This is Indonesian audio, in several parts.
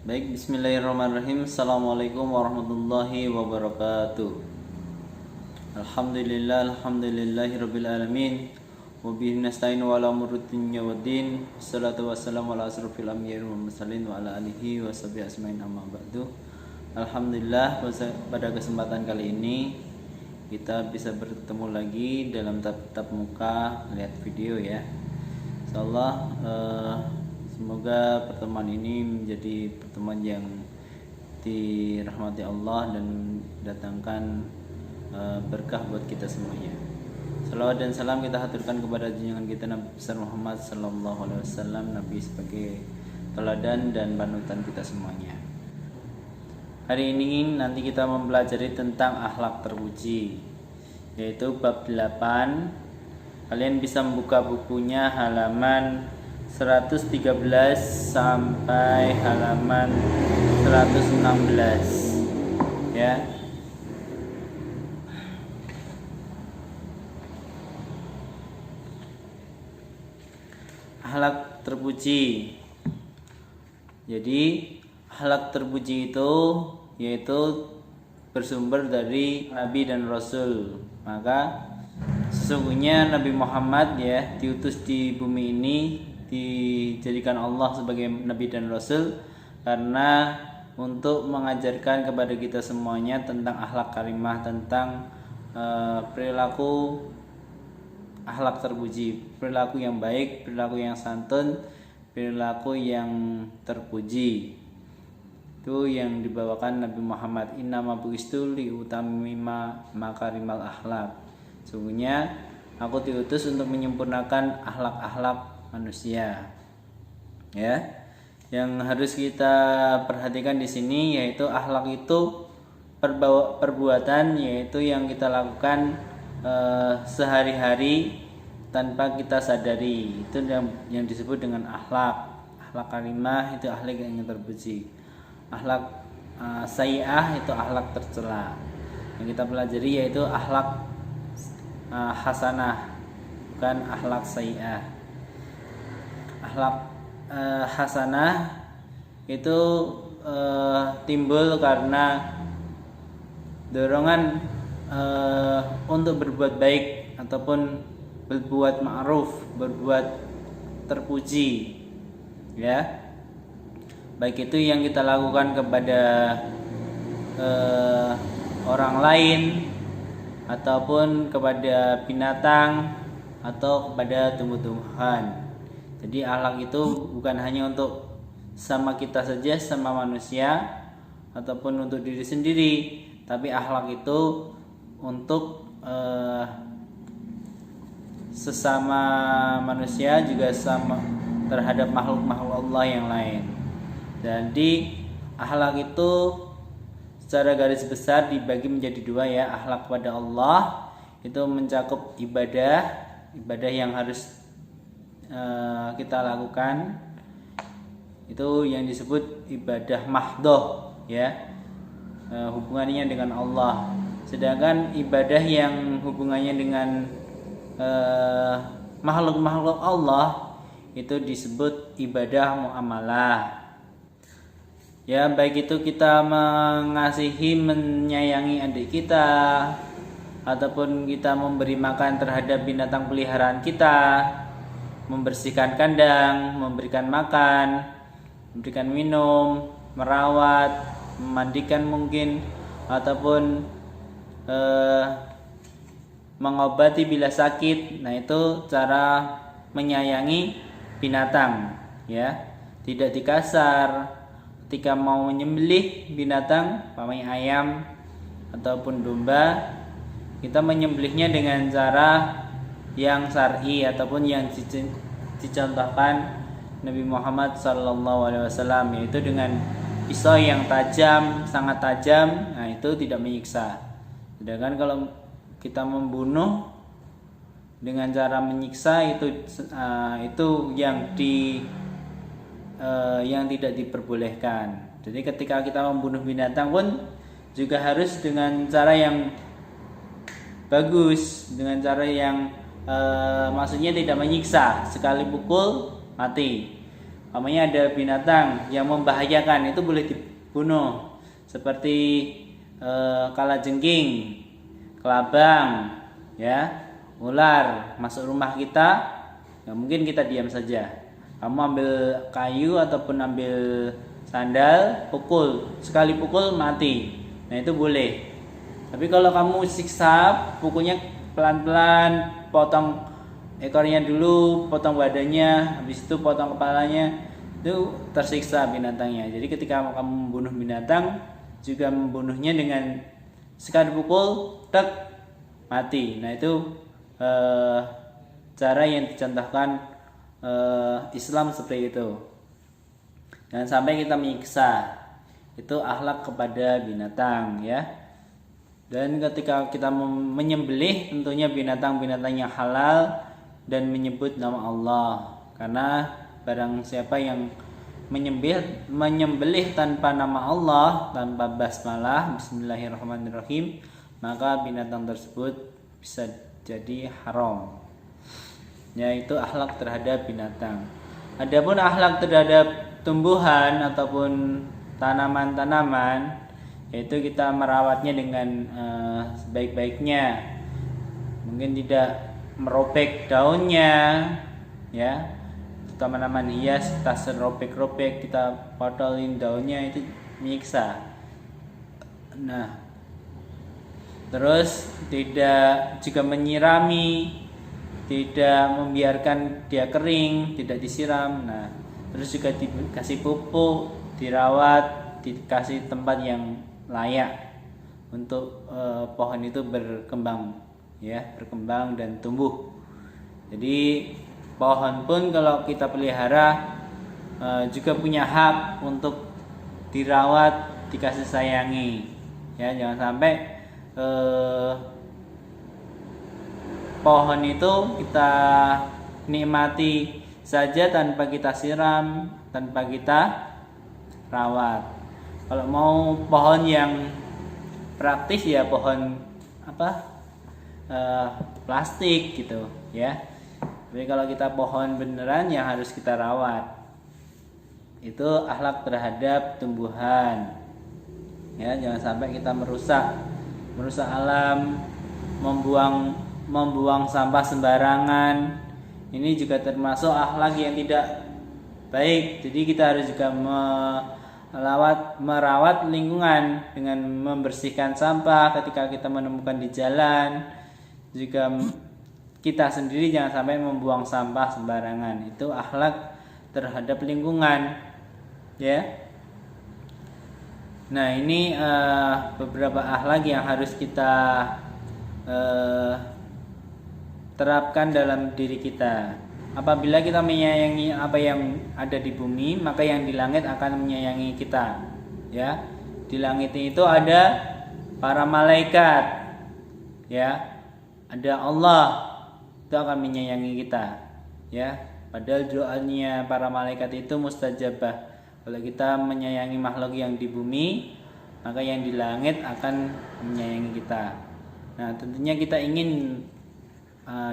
Baik, bismillahirrahmanirrahim. Assalamualaikum warahmatullahi wabarakatuh. Alhamdulillahirabbil alamin. Wa bihi nasta'inu ala umuri dunya waddin. Wassalatu wassalamu ala asrofil anbiya'i wal mursalin wa ala alihi wa sahbihi ajmain, amma ba'du. Alhamdulillah, pada kesempatan kali ini kita bisa bertemu lagi dalam tatap muka lihat video ya. Insyaallah semoga pertemuan ini menjadi pertemuan yang dirahmati Allah dan datangkan berkah buat kita semuanya. Salawat dan salam kita haturkan kepada junjungan kita Nabi besar Muhammad sallallahu alaihi wasallam, Nabi sebagai teladan dan panutan kita semuanya. Hari ini nanti kita mempelajari tentang akhlak terpuji, yaitu bab 8. Kalian bisa membuka bukunya halaman 113 sampai halaman 116 ya. Akhlak terpuji. Jadi akhlak terpuji itu yaitu bersumber dari Nabi dan Rasul. Maka sesungguhnya Nabi Muhammad ya diutus di bumi ini, dijadikan Allah sebagai Nabi dan Rasul karena untuk mengajarkan kepada kita semuanya tentang akhlak karimah, tentang perilaku akhlak terpuji, perilaku yang baik, perilaku yang santun, perilaku yang terpuji. Itu yang dibawakan Nabi Muhammad. Innama bu'istu liutamima makarimal akhlak. Sungguhnya aku diutus untuk menyempurnakan akhlak-akhlak manusia. Ya. Yang harus kita perhatikan di sini yaitu akhlak itu perbuatan, yaitu yang kita lakukan sehari-hari tanpa kita sadari. Itu yang disebut dengan akhlak. Akhlak karimah itu akhlak yang terpuji. Akhlak sayyi'ah itu akhlak tercela. Yang kita pelajari yaitu akhlak hasanah, bukan akhlak sayyi'ah. Akhlak hasanah itu timbul karena dorongan untuk berbuat baik ataupun berbuat ma'ruf, berbuat terpuji ya. Baik itu yang kita lakukan kepada orang lain ataupun kepada binatang atau kepada tumbuh-tumbuhan. Jadi akhlak itu bukan hanya untuk sama kita saja, sama manusia ataupun untuk diri sendiri, tapi akhlak itu untuk sesama manusia, juga sama terhadap makhluk-makhluk Allah yang lain. Jadi akhlak itu secara garis besar dibagi menjadi dua ya. Akhlak kepada Allah itu mencakup ibadah yang harus kita lakukan, itu yang disebut ibadah mahdhah ya, hubungannya dengan Allah. Sedangkan ibadah yang hubungannya dengan makhluk-makhluk Allah itu disebut ibadah muamalah ya. Baik itu kita mengasihi, menyayangi adik kita, ataupun kita memberi makan terhadap binatang peliharaan kita, membersihkan kandang, memberikan makan, memberikan minum, merawat, memandikan mungkin, ataupun mengobati bila sakit. Nah, itu cara menyayangi binatang ya. Tidak dikasar. Ketika mau menyembelih binatang, umpamanya ayam ataupun domba, kita menyembelihnya dengan cara yang syar'i ataupun yang dicontohkan Nabi Muhammad SAW, yaitu dengan pisau yang tajam, sangat tajam. Nah, itu tidak menyiksa. Sedangkan kalau kita membunuh dengan cara menyiksa, itu yang tidak diperbolehkan. Jadi ketika kita membunuh binatang pun juga harus dengan cara yang bagus, dengan cara yang maksudnya tidak menyiksa. Sekali pukul mati, Umpamanya ada binatang yang membahayakan, itu boleh dibunuh, seperti kalajengking, kelabang, ya, ular masuk rumah kita, ya mungkin kita diam saja. Kamu ambil kayu ataupun ambil sandal, pukul, sekali pukul mati. Nah itu boleh. Tapi kalau kamu siksa, pukulnya pelan-pelan, potong ekornya dulu, potong badannya, habis itu potong kepalanya, itu tersiksa binatangnya. Jadi ketika kamu membunuh binatang, juga membunuhnya dengan sekali pukul, tek, mati. Nah itu cara yang dicontohkan Islam seperti itu. Jangan sampai kita menyiksa. Itu akhlak kepada binatang, ya. Dan ketika kita menyembelih, tentunya binatang-binatang yang halal dan menyebut nama Allah. Karena barang siapa yang menyembelih tanpa nama Allah, tanpa basmalah, bismillahirrahmanirrahim, maka binatang tersebut bisa jadi haram. Yaitu akhlak terhadap binatang. Adapun akhlak terhadap tumbuhan ataupun tanaman-tanaman, yaitu kita merawatnya dengan sebaik-baiknya. Mungkin tidak merobek daunnya, ya. Tanaman hias kita serobek-robek, kita potolin daunnya, itu menyiksa. Nah, terus tidak juga menyirami, tidak membiarkan dia kering, tidak disiram. Nah, terus juga dikasih pupuk, dirawat, dikasih tempat yang layak untuk pohon itu berkembang, ya, berkembang dan tumbuh. Jadi pohon pun kalau kita pelihara juga punya hak untuk dirawat, dikasih sayangi, ya. Jangan sampai pohon itu kita nikmati saja tanpa kita siram, tanpa kita rawat. Kalau mau pohon yang praktis, ya pohon plastik gitu, ya. Tapi kalau kita pohon beneran, yang harus kita rawat. Itu akhlak terhadap tumbuhan. Ya, jangan sampai kita merusak alam, membuang sampah sembarangan. Ini juga termasuk akhlak yang tidak baik. Jadi kita harus juga merawat lingkungan dengan membersihkan sampah ketika kita menemukan di jalan. Juga kita sendiri jangan sampai membuang sampah sembarangan. Itu akhlak terhadap lingkungan, ya. Nah, ini beberapa akhlak yang harus kita terapkan dalam diri kita. Apabila kita menyayangi apa yang ada di bumi, maka yang di langit akan menyayangi kita. Ya, di langit itu ada para malaikat, ya, ada Allah, itu akan menyayangi kita. Ya, padahal doanya para malaikat itu mustajabah. Kalau kita menyayangi makhluk yang di bumi, maka yang di langit akan menyayangi kita. Nah, tentunya kita ingin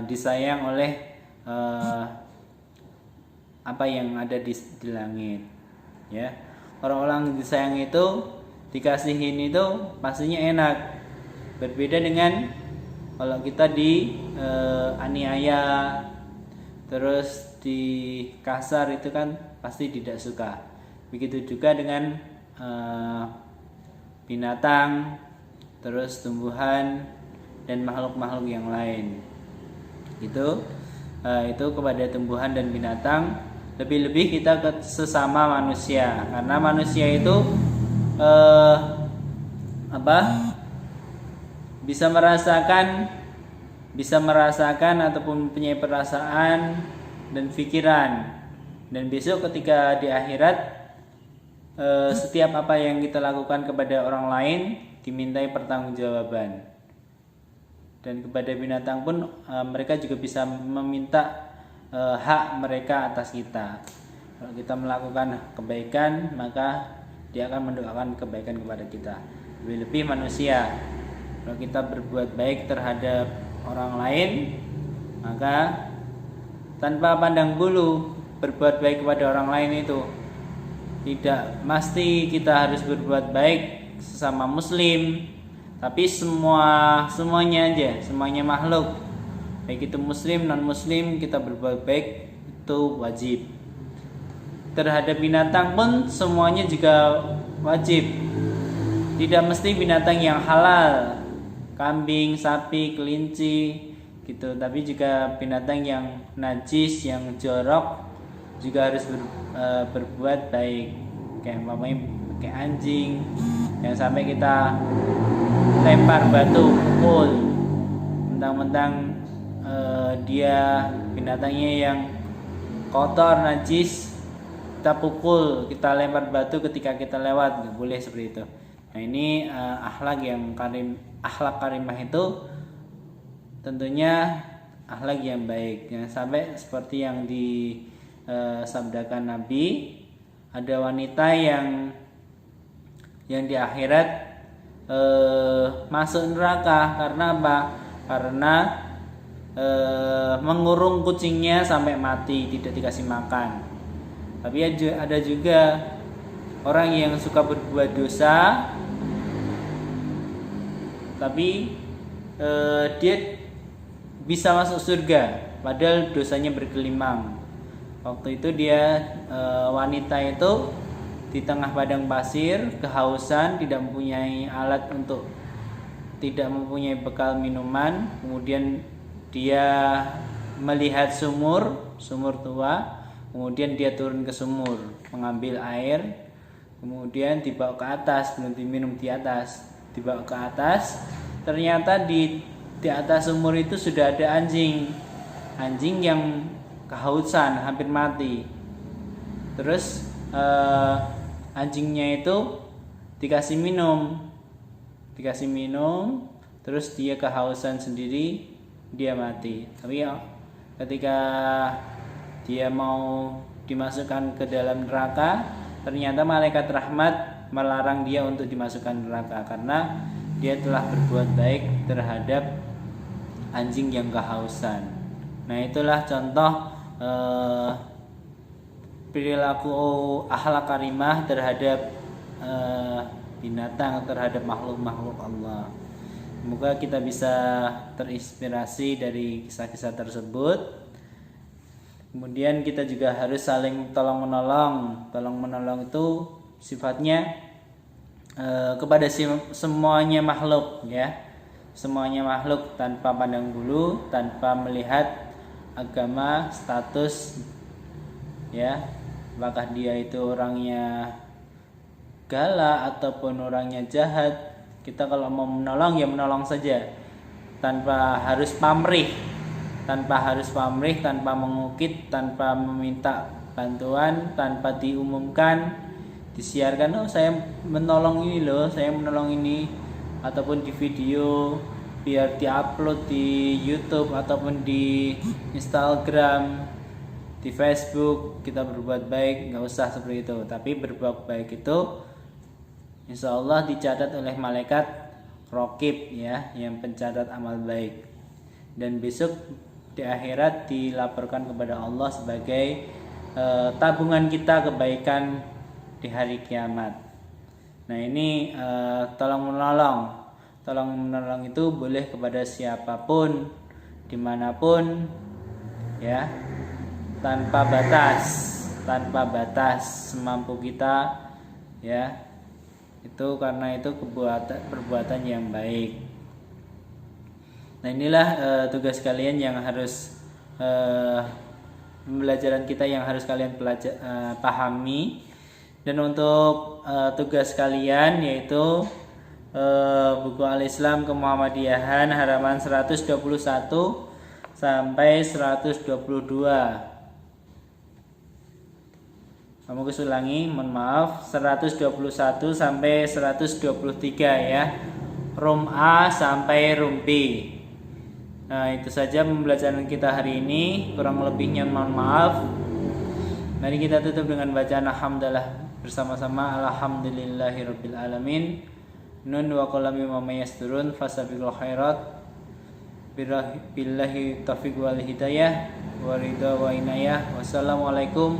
disayang oleh apa yang ada di langit, ya. Orang-orang disayang itu, dikasihin itu pastinya enak. Berbeda dengan kalau kita aniaya, terus di kasar, itu kan pasti tidak suka. Begitu juga dengan binatang, terus tumbuhan dan makhluk-makhluk yang lain. Itu kepada tumbuhan dan binatang, lebih-lebih kita ke sesama manusia, karena manusia itu bisa merasakan ataupun punya perasaan dan pikiran. Dan besok ketika di akhirat, setiap apa yang kita lakukan kepada orang lain dimintai pertanggungjawaban. Dan kepada binatang pun mereka juga bisa meminta hak mereka atas kita. Kalau kita melakukan kebaikan, maka dia akan mendoakan kebaikan kepada kita. Lebih-lebih manusia, kalau kita berbuat baik terhadap orang lain, maka tanpa pandang bulu berbuat baik kepada orang lain itu. Tidak mesti kita harus berbuat baik sesama muslim, tapi semuanya aja, semuanya makhluk, baik itu muslim non muslim, kita berbuat baik itu wajib. Terhadap binatang pun semuanya juga wajib. Tidak mesti binatang yang halal, kambing, sapi, kelinci gitu, tapi juga binatang yang najis, yang jorok juga harus berbuat baik. Kayak anjing, yang sampai kita lempar batu, pukul, mentang-mentang dia binatangnya yang kotor, najis, kita pukul, kita lempar batu ketika kita lewat, nggak boleh seperti itu. Nah ini akhlak yang akhlak karimah itu tentunya akhlak yang baik. Jangan sampai seperti yang disabdakan Nabi, ada wanita yang di akhirat masuk neraka karena apa? Karena mengurung kucingnya sampai mati, tidak dikasih makan. Tapi ada juga orang yang suka berbuat dosa, tapi dia bisa masuk surga padahal dosanya bergelimang. Waktu itu dia wanita itu di tengah padang pasir, kehausan, tidak mempunyai mempunyai bekal minuman. Kemudian dia melihat sumur tua, kemudian dia turun ke sumur mengambil air, kemudian dibawa ke atas, belum diminum di atas, dibawa ke atas. Ternyata di atas sumur itu sudah ada anjing yang kehausan, hampir mati. Terus anjingnya itu dikasih minum, terus dia kehausan sendiri, dia mati. Tapi ketika dia mau dimasukkan ke dalam neraka, ternyata malaikat rahmat melarang dia untuk dimasukkan neraka karena dia telah berbuat baik terhadap anjing yang kehausan. Nah itulah contoh perilaku akhlak karimah terhadap binatang, terhadap makhluk-makhluk Allah. Semoga kita bisa terinspirasi dari kisah-kisah tersebut. Kemudian kita juga harus saling tolong menolong. Tolong menolong itu sifatnya kepada semuanya makhluk, ya. Semuanya makhluk tanpa pandang bulu, tanpa melihat agama, status, ya. Apakah dia itu orangnya galak ataupun orangnya jahat. Kita kalau mau menolong ya menolong saja, tanpa harus pamrih, tanpa mengukit, tanpa meminta bantuan, tanpa diumumkan, disiarkan, oh saya menolong ini loh, saya menolong ini, ataupun di video biar diupload di YouTube ataupun di Instagram, di Facebook. Kita berbuat baik, nggak usah seperti itu. Tapi berbuat baik itu insya Allah dicatat oleh malaikat Raqib, ya, yang pencatat amal baik, dan besok di akhirat dilaporkan kepada Allah sebagai tabungan kita kebaikan di hari kiamat. Nah ini tolong menolong itu boleh kepada siapapun, dimanapun, ya, tanpa batas semampu kita, ya. Itu karena itu perbuatan yang baik. Nah inilah tugas kalian yang harus pembelajaran kita yang harus kalian pahami. Dan untuk tugas kalian yaitu buku Al-Islam Kemuhammadiyahan halaman 121 sampai 122. Kamu ulangi, mohon maaf, 121 sampai 123 ya. Rum A sampai rum B. Nah, itu saja pembelajaran kita hari ini. Kurang lebihnya mohon maaf. Mari kita tutup dengan bacaan alhamdulillah bersama-sama. Alhamdulillahirabbil alamin. Nun wa qalami wa mayasturun fasabiqul khairat. Billahi taufiq wal hidayah wa ridha wa inayah. Wassalamualaikum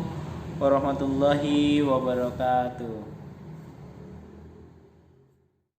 warahmatullahi wabarakatuh.